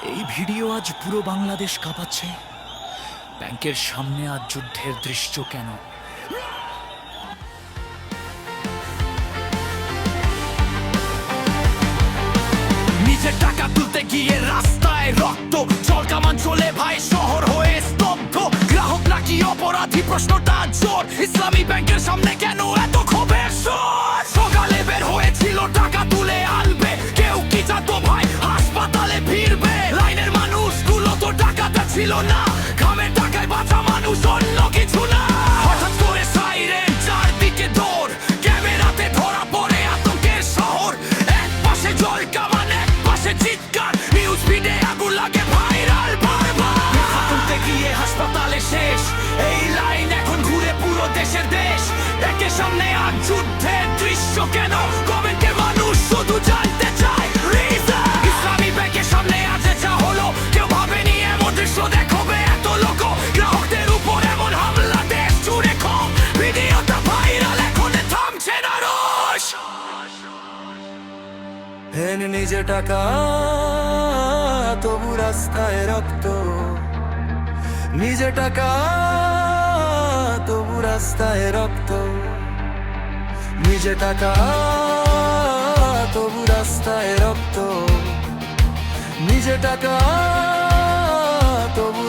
এই ভিডিও আজ পুরো বাংলাদেশ কাঁপাচ্ছে। ব্যাংকের সামনে আজ যুদ্ধের দৃশ্য কেন? নিজের টাকা তুলতে গিয়ে রাস্তায় রক্ত, জল কামান চলে ভাই শহর হয়ে স্তব্ধ। গ্রাহক নাকি অপরাধী, প্রশ্নটা জোর। ইসলামী ব্যাংকের সামনে কেন এত ক্ষোভের স্বর? সকালে বের হয়েছিল টাকা তুলে আনবে, কেউ কি জানতো ভাই হাসপাতালে ফিরবে? লাইনের মানুষগুলো তো টাকাটা ছিল না, ঘামের টাকায় বাঁচা মানুষ অন্য কিছু না। হঠাৎ করে সাইরেন, চারদিকে দৌড়, ক্যামেরাতে ধরা পড়ে আতঙ্কের শহর। এক পাশে জল কামান, এক পাশে চিৎকার, নিউজ ফিডে আগুন লাগে ভাইরাল বারবার। তুলতে গিয়ে হাসপাতালে শেষ, এই লাইন এখন ঘুরে পুরো দেশের দেশ। একের সামনে আজ যুদ্ধের দৃশ্য কেন? কমেন্টে মানুষ শুধু জানতে চায় reason। ইসলামী ব্যাংকের সামনে আজ যা হলো, কেউ ভাবেনি এমন দৃশ্য দেখবে এত লোক। গ্রাহকদের উপর এমন হামলা, দেশ জুড়ে ক্ষোভ, ভিডিওটা ভাইরাল, এখন থামছে না রোষ। হেন নিজে টাকা তবু রাস্তায় রক্ত, নিজে টাকা তবু রাস্তায় রক্ত, নিজে টাকা তবু রাস্তায় রক্ত, নিজে টাকা তবু